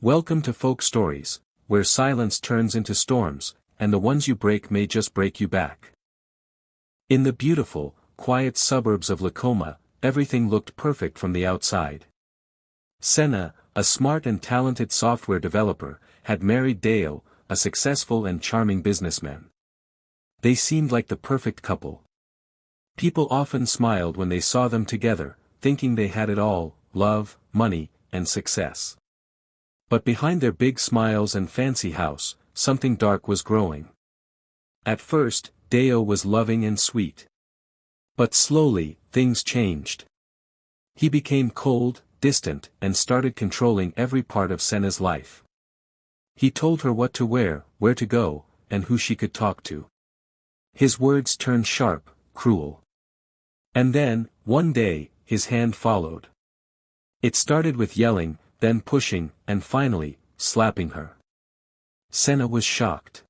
Welcome to Folk Stories, where silence turns into storms, and the ones you break may just break you back. In the beautiful, quiet suburbs of Lacoma, everything looked perfect from the outside. Senna, a smart and talented software developer, had married Deo, a successful and charming businessman. They seemed like the perfect couple. People often smiled when they saw them together, thinking they had it all: love, money, and success. But behind their big smiles and fancy house, something dark was growing. At first, Deo was loving and sweet. But slowly, things changed. He became cold, distant, and started controlling every part of Senna's life. He told her what to wear, where to go, and who she could talk to. His words turned sharp, cruel. And then, one day, his hand followed. It started with yelling, then pushing, and finally, slapping her. Senna was shocked.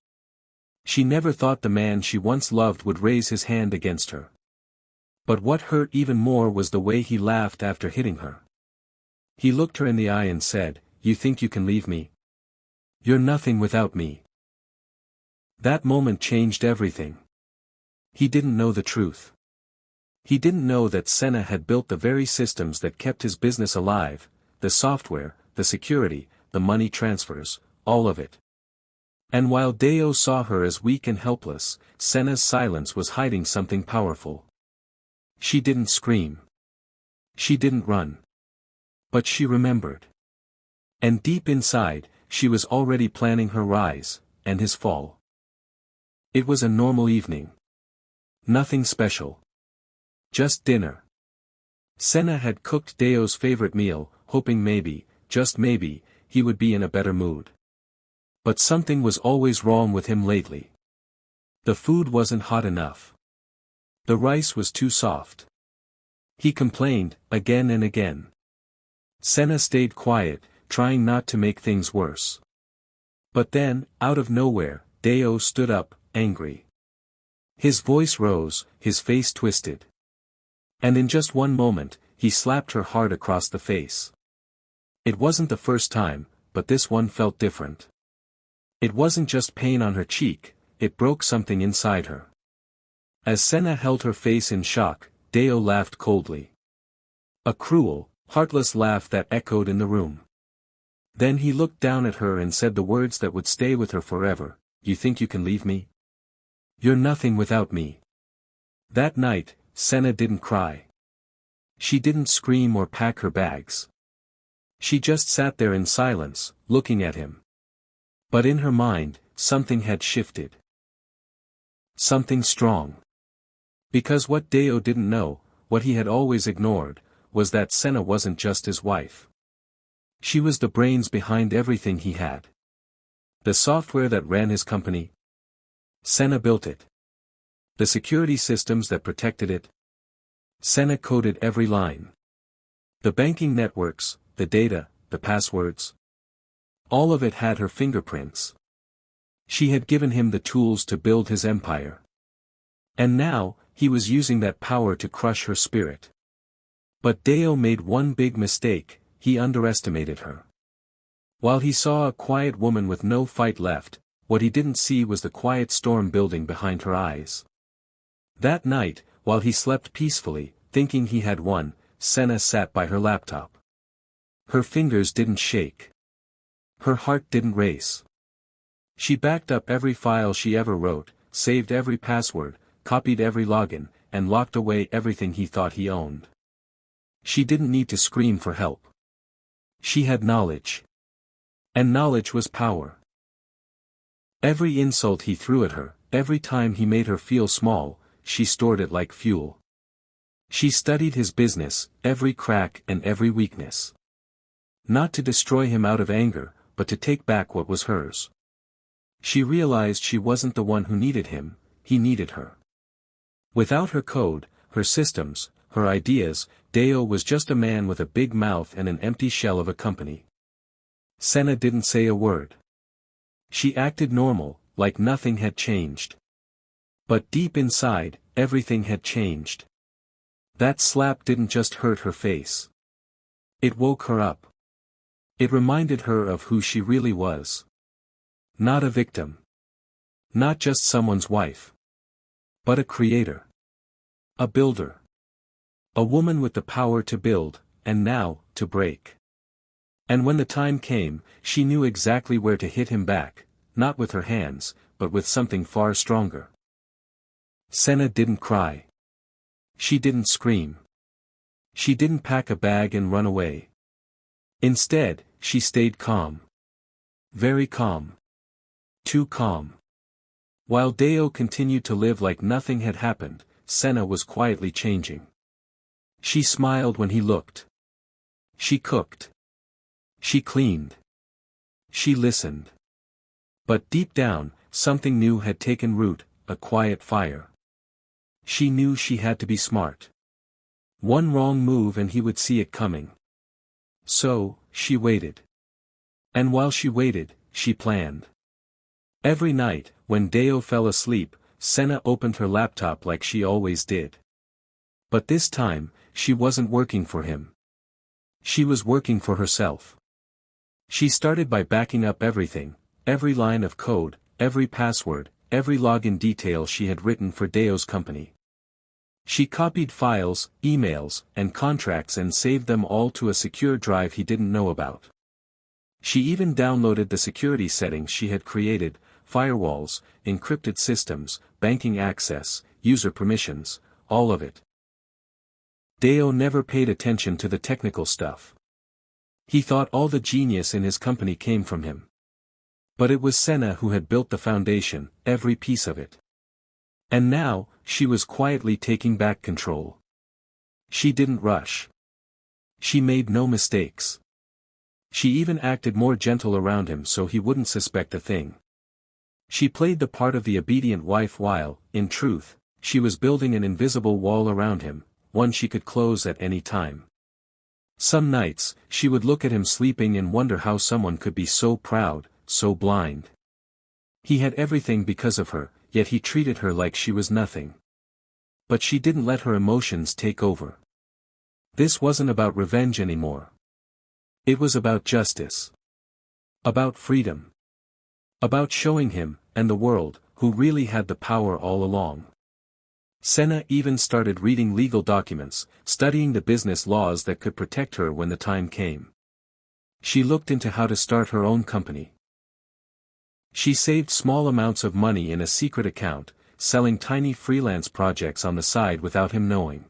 She never thought the man she once loved would raise his hand against her. But what hurt even more was the way he laughed after hitting her. He looked her in the eye and said, "You think you can leave me? You're nothing without me." That moment changed everything. He didn't know the truth. He didn't know that Senna had built the very systems that kept his business alive: the software, the security, the money transfers, all of it. And while Deo saw her as weak and helpless, Senna's silence was hiding something powerful. She didn't scream. She didn't run. But she remembered. And deep inside, she was already planning her rise, and his fall. It was a normal evening. Nothing special. Just dinner. Senna had cooked Deo's favorite meal, hoping maybe, just maybe, he would be in a better mood. But something was always wrong with him lately. The food wasn't hot enough. The rice was too soft. He complained, again and again. Senna stayed quiet, trying not to make things worse. But then, out of nowhere, Deo stood up, angry. His voice rose, his face twisted. And in just one moment, he slapped her hard across the face. It wasn't the first time, but this one felt different. It wasn't just pain on her cheek, it broke something inside her. As Senna held her face in shock, Deo laughed coldly. A cruel, heartless laugh that echoed in the room. Then he looked down at her and said the words that would stay with her forever: "You think you can leave me? You're nothing without me." That night, Senna didn't cry. She didn't scream or pack her bags. She just sat there in silence, looking at him. But in her mind, something had shifted. Something strong. Because what Deo didn't know, what he had always ignored, was that Senna wasn't just his wife. She was the brains behind everything he had. The software that ran his company. Senna built it. The security systems that protected it. Senna coded every line. The banking networks, the data, the passwords. All of it had her fingerprints. She had given him the tools to build his empire. And now, he was using that power to crush her spirit. But Deo made one big mistake: he underestimated her. While he saw a quiet woman with no fight left, what he didn't see was the quiet storm building behind her eyes. That night, while he slept peacefully, thinking he had won, Senna sat by her laptop. Her fingers didn't shake. Her heart didn't race. She backed up every file she ever wrote, saved every password, copied every login, and locked away everything he thought he owned. She didn't need to scream for help. She had knowledge. And knowledge was power. Every insult he threw at her, every time he made her feel small, she stored it like fuel. She studied his business, every crack and every weakness. Not to destroy him out of anger, but to take back what was hers. She realized she wasn't the one who needed him, he needed her. Without her code, her systems, her ideas, Deo was just a man with a big mouth and an empty shell of a company. Senna didn't say a word. She acted normal, like nothing had changed. But deep inside, everything had changed. That slap didn't just hurt her face. It woke her up. It reminded her of who she really was. Not a victim. Not just someone's wife. But a creator. A builder. A woman with the power to build, and now, to break. And when the time came, she knew exactly where to hit him back, not with her hands, but with something far stronger. Senna didn't cry. She didn't scream. She didn't pack a bag and run away. Instead, she stayed calm. Very calm. Too calm. While Deo continued to live like nothing had happened, Senna was quietly changing. She smiled when he looked. She cooked. She cleaned. She listened. But deep down, something new had taken root, a quiet fire. She knew she had to be smart. One wrong move and he would see it coming. So, she waited. And while she waited, she planned. Every night, when Deo fell asleep, Senna opened her laptop like she always did. But this time, she wasn't working for him. She was working for herself. She started by backing up everything, every line of code, every password, every login detail she had written for Deo's company. She copied files, emails, and contracts and saved them all to a secure drive he didn't know about. She even downloaded the security settings she had created, firewalls, encrypted systems, banking access, user permissions, all of it. Deo never paid attention to the technical stuff. He thought all the genius in his company came from him. But it was Senna who had built the foundation, every piece of it. And now, she was quietly taking back control. She didn't rush. She made no mistakes. She even acted more gentle around him so he wouldn't suspect a thing. She played the part of the obedient wife while, in truth, she was building an invisible wall around him, one she could close at any time. Some nights, she would look at him sleeping and wonder how someone could be so proud, so blind. He had everything because of her, yet he treated her like she was nothing. But she didn't let her emotions take over. This wasn't about revenge anymore. It was about justice. About freedom. About showing him, and the world, who really had the power all along. Senna even started reading legal documents, studying the business laws that could protect her when the time came. She looked into how to start her own company. She saved small amounts of money in a secret account, selling tiny freelance projects on the side without him knowing.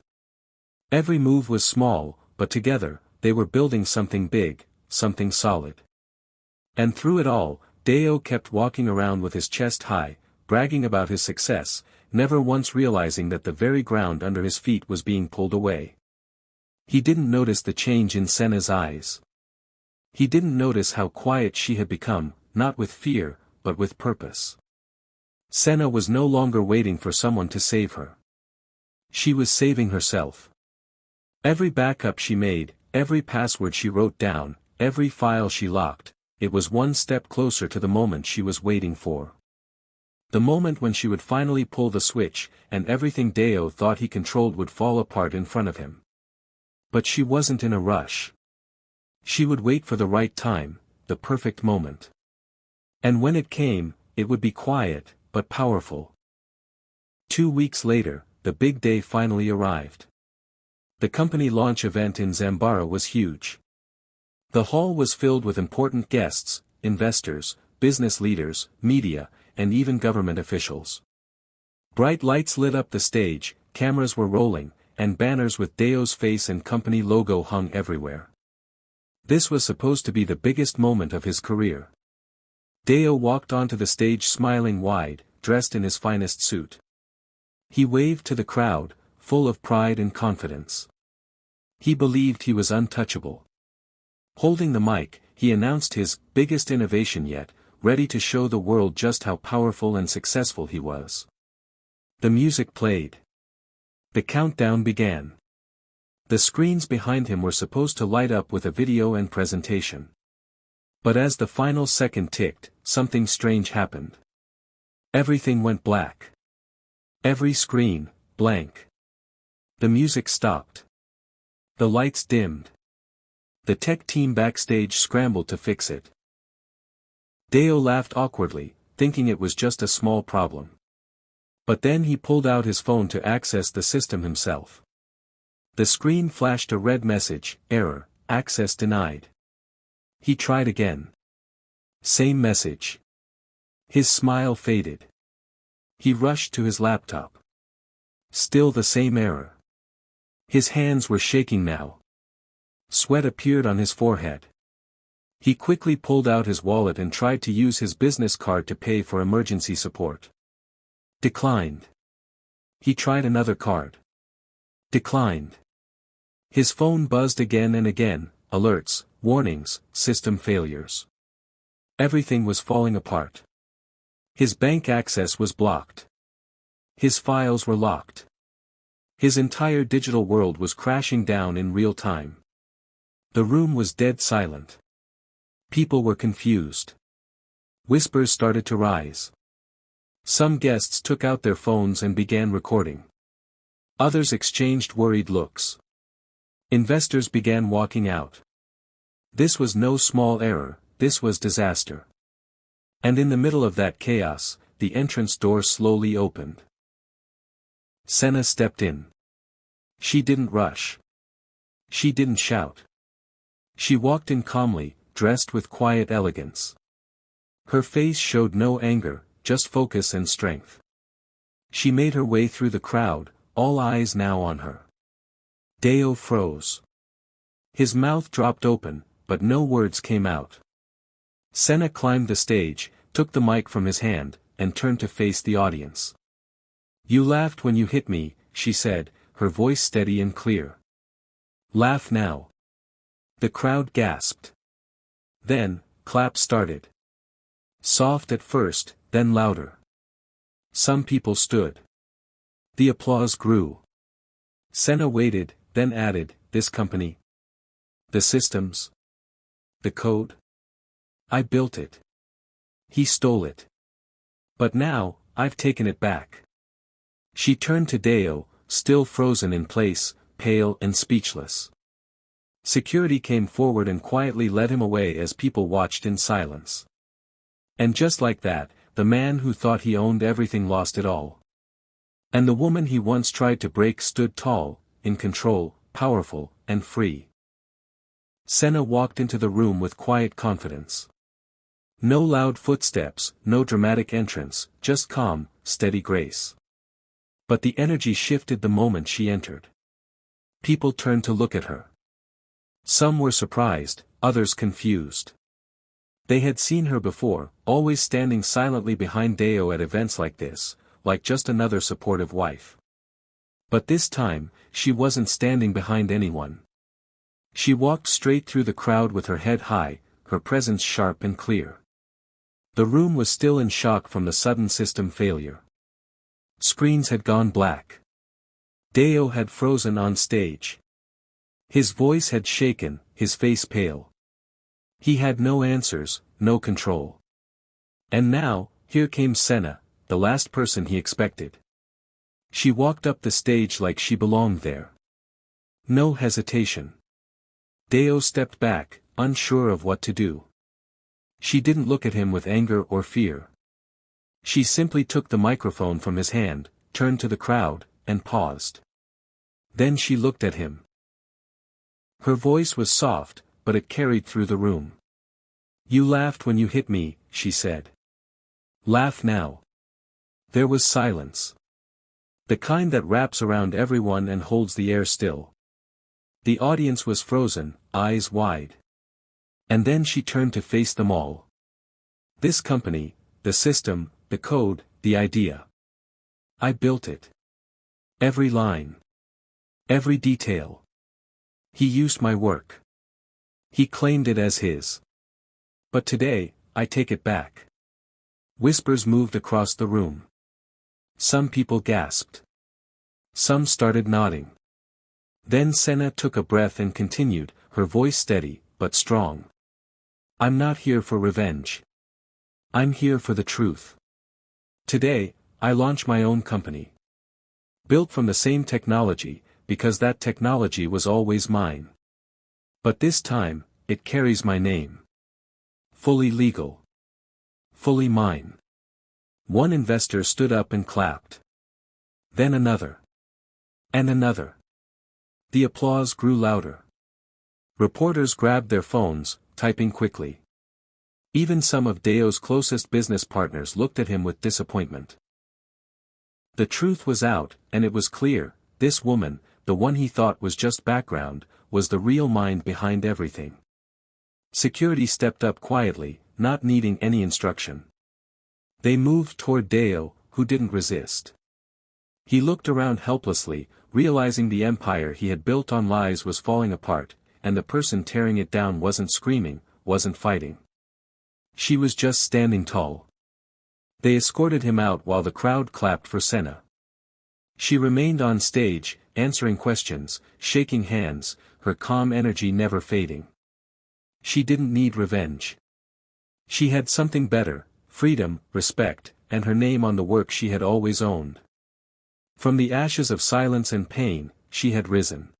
Every move was small, but together, they were building something big, something solid. And through it all, Deo kept walking around with his chest high, bragging about his success, never once realizing that the very ground under his feet was being pulled away. He didn't notice the change in Senna's eyes. He didn't notice how quiet she had become, not with fear, but with purpose. Senna was no longer waiting for someone to save her. She was saving herself. Every backup she made, every password she wrote down, every file she locked, it was one step closer to the moment she was waiting for. The moment when she would finally pull the switch, and everything Deo thought he controlled would fall apart in front of him. But she wasn't in a rush. She would wait for the right time, the perfect moment. And when it came, it would be quiet, but powerful. 2 weeks later, the big day finally arrived. The company launch event in Zambara was huge. The hall was filled with important guests, investors, business leaders, media, and even government officials. Bright lights lit up the stage, cameras were rolling, and banners with Deo's face and company logo hung everywhere. This was supposed to be the biggest moment of his career. Deo walked onto the stage smiling wide, dressed in his finest suit. He waved to the crowd, full of pride and confidence. He believed he was untouchable. Holding the mic, he announced his biggest innovation yet, ready to show the world just how powerful and successful he was. The music played. The countdown began. The screens behind him were supposed to light up with a video and presentation. But as the final second ticked, something strange happened. Everything went black. Every screen, blank. The music stopped. The lights dimmed. The tech team backstage scrambled to fix it. Deo laughed awkwardly, thinking it was just a small problem. But then he pulled out his phone to access the system himself. The screen flashed a red message, "Error, access denied." He tried again. Same message. His smile faded. He rushed to his laptop. Still the same error. His hands were shaking now. Sweat appeared on his forehead. He quickly pulled out his wallet and tried to use his business card to pay for emergency support. Declined. He tried another card. Declined. His phone buzzed again and again, alerts, warnings, system failures. Everything was falling apart. His bank access was blocked. His files were locked. His entire digital world was crashing down in real time. The room was dead silent. People were confused. Whispers started to rise. Some guests took out their phones and began recording. Others exchanged worried looks. Investors began walking out. This was no small error, this was disaster. And in the middle of that chaos, the entrance door slowly opened. Senna stepped in. She didn't rush. She didn't shout. She walked in calmly, dressed with quiet elegance. Her face showed no anger, just focus and strength. She made her way through the crowd, all eyes now on her. Deo froze. His mouth dropped open, but no words came out. Senna climbed the stage, took the mic from his hand, and turned to face the audience. "You laughed when you hit me," she said, her voice steady and clear. "Laugh now." The crowd gasped. Then, claps started. Soft at first, then louder. Some people stood. The applause grew. Senna waited, then added, "This company? The systems? The code? I built it. He stole it. But now, I've taken it back." She turned to Deo, still frozen in place, pale and speechless. Security came forward and quietly led him away as people watched in silence. And just like that, the man who thought he owned everything lost it all. And the woman he once tried to break stood tall, in control, powerful, and free. Senna walked into the room with quiet confidence. No loud footsteps, no dramatic entrance, just calm, steady grace. But the energy shifted the moment she entered. People turned to look at her. Some were surprised, others confused. They had seen her before, always standing silently behind Deo at events like this, like just another supportive wife. But this time, she wasn't standing behind anyone. She walked straight through the crowd with her head high, her presence sharp and clear. The room was still in shock from the sudden system failure. Screens had gone black. Deo had frozen on stage. His voice had shaken, his face pale. He had no answers, no control. And now, here came Senna, the last person he expected. She walked up the stage like she belonged there. No hesitation. Deo stepped back, unsure of what to do. She didn't look at him with anger or fear. She simply took the microphone from his hand, turned to the crowd, and paused. Then she looked at him. Her voice was soft, but it carried through the room. "You laughed when you hit me," she said. "Laugh now." There was silence. The kind that wraps around everyone and holds the air still. The audience was frozen, eyes wide. And then she turned to face them all. "This company, the system, the code, the idea. I built it. Every line. Every detail. He used my work. He claimed it as his. But today, I take it back." Whispers moved across the room. Some people gasped. Some started nodding. Then Senna took a breath and continued, her voice steady, but strong. "I'm not here for revenge. I'm here for the truth. Today, I launch my own company. Built from the same technology, because that technology was always mine. But this time, it carries my name. Fully legal. Fully mine. One investor stood up and clapped. Then another. And another. The applause grew louder. Reporters grabbed their phones, typing quickly. Even some of Deo's closest business partners looked at him with disappointment. The truth was out, and it was clear, this woman, the one he thought was just background, was the real mind behind everything. Security stepped up quietly, not needing any instruction. They moved toward Deo, who didn't resist. He looked around helplessly, realizing the empire he had built on lies was falling apart, and the person tearing it down wasn't screaming, wasn't fighting. She was just standing tall. They escorted him out while the crowd clapped for Senna. She remained on stage, answering questions, shaking hands, her calm energy never fading. She didn't need revenge. She had something better, freedom, respect, and her name on the work she had always owned. From the ashes of silence and pain, she had risen.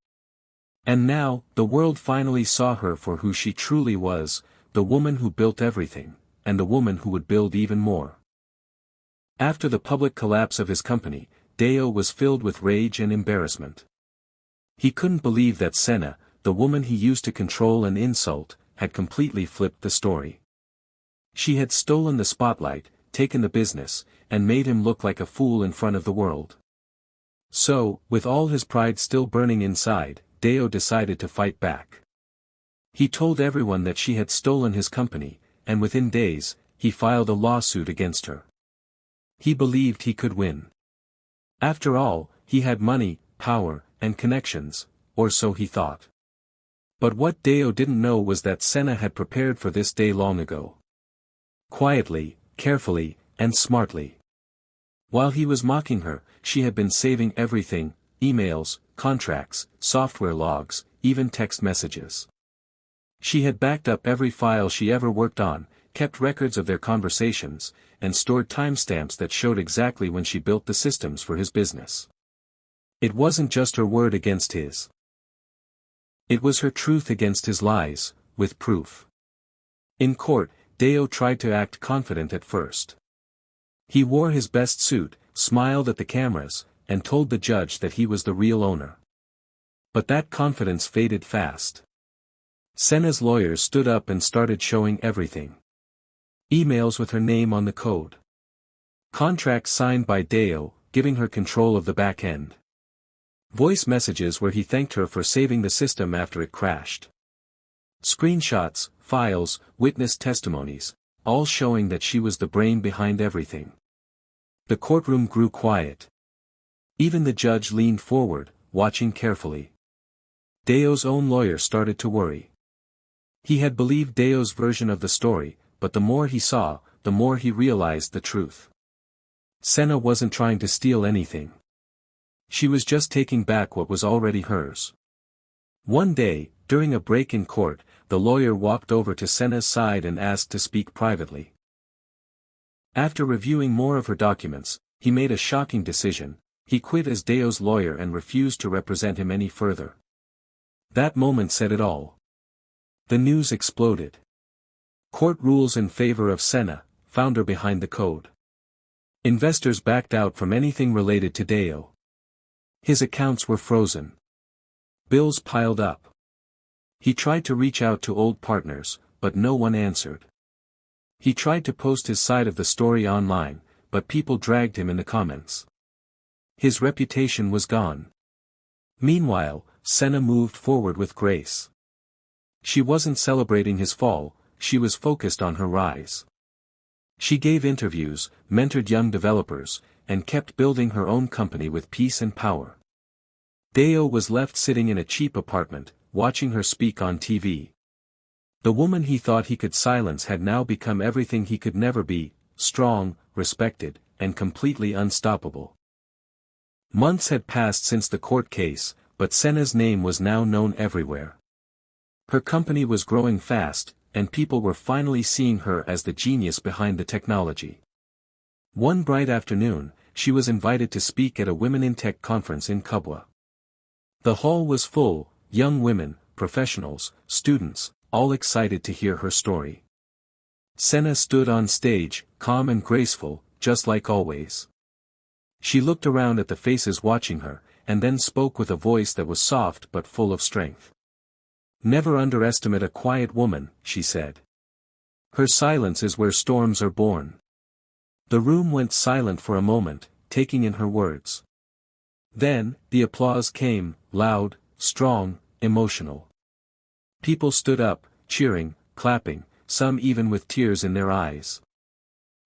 And now, the world finally saw her for who she truly was, the woman who built everything, and the woman who would build even more. After the public collapse of his company, Deo was filled with rage and embarrassment. He couldn't believe that Senna, the woman he used to control and insult, had completely flipped the story. She had stolen the spotlight, taken the business, and made him look like a fool in front of the world. So, with all his pride still burning inside, Deo decided to fight back. He told everyone that she had stolen his company, and within days, he filed a lawsuit against her. He believed he could win. After all, he had money, power, and connections, or so he thought. But what Deo didn't know was that Senna had prepared for this day long ago. Quietly, carefully, and smartly. While he was mocking her, she had been saving everything, emails, contracts, software logs, even text messages. She had backed up every file she ever worked on, kept records of their conversations, and stored timestamps that showed exactly when she built the systems for his business. It wasn't just her word against his. It was her truth against his lies, with proof. In court, Deo tried to act confident at first. He wore his best suit, smiled at the cameras, and told the judge that he was the real owner. But that confidence faded fast. Senna's lawyers stood up and started showing everything. Emails with her name on the code. Contracts signed by Deo, giving her control of the back end. Voice messages where he thanked her for saving the system after it crashed. Screenshots, files, witness testimonies, all showing that she was the brain behind everything. The courtroom grew quiet. Even the judge leaned forward, watching carefully. Deo's own lawyer started to worry. He had believed Deo's version of the story, but the more he saw, the more he realized the truth. Senna wasn't trying to steal anything. She was just taking back what was already hers. One day, during a break in court, the lawyer walked over to Senna's side and asked to speak privately. After reviewing more of her documents, he made a shocking decision. He quit as Deo's lawyer and refused to represent him any further. That moment said it all. The news exploded. Court rules in favor of Senna, founder behind the code. Investors backed out from anything related to Deo. His accounts were frozen. Bills piled up. He tried to reach out to old partners, but no one answered. He tried to post his side of the story online, but people dragged him in the comments. His reputation was gone. Meanwhile, Senna moved forward with grace. She wasn't celebrating his fall, she was focused on her rise. She gave interviews, mentored young developers, and kept building her own company with peace and power. Deo was left sitting in a cheap apartment, watching her speak on TV. The woman he thought he could silence had now become everything he could never be, strong, respected, and completely unstoppable. Months had passed since the court case, but Senna's name was now known everywhere. Her company was growing fast, and people were finally seeing her as the genius behind the technology. One bright afternoon, she was invited to speak at a Women in Tech conference in Kubwa. The hall was full, young women, professionals, students, all excited to hear her story. Senna stood on stage, calm and graceful, just like always. She looked around at the faces watching her, and then spoke with a voice that was soft but full of strength. "Never underestimate a quiet woman," she said. "Her silence is where storms are born." The room went silent for a moment, taking in her words. Then, the applause came, loud, strong, emotional. People stood up, cheering, clapping, some even with tears in their eyes.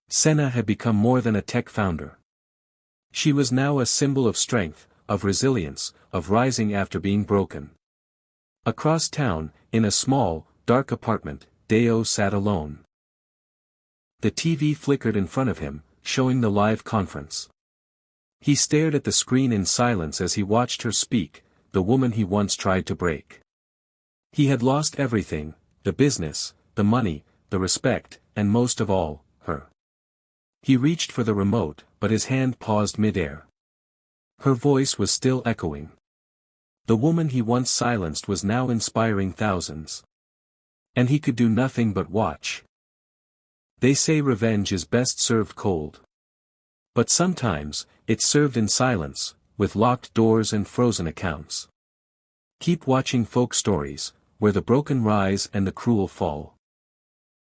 Senna had become more than a tech founder. She was now a symbol of strength, of resilience, of rising after being broken. Across town, in a small, dark apartment, Deo sat alone. The TV flickered in front of him, showing the live conference. He stared at the screen in silence as he watched her speak, the woman he once tried to break. He had lost everything, the business, the money, the respect, and most of all, her. He reached for the remote, but his hand paused mid-air. Her voice was still echoing. The woman he once silenced was now inspiring thousands. And he could do nothing but watch. They say revenge is best served cold. But sometimes, it's served in silence, with locked doors and frozen accounts. Keep watching Folk Stories, where the broken rise and the cruel fall.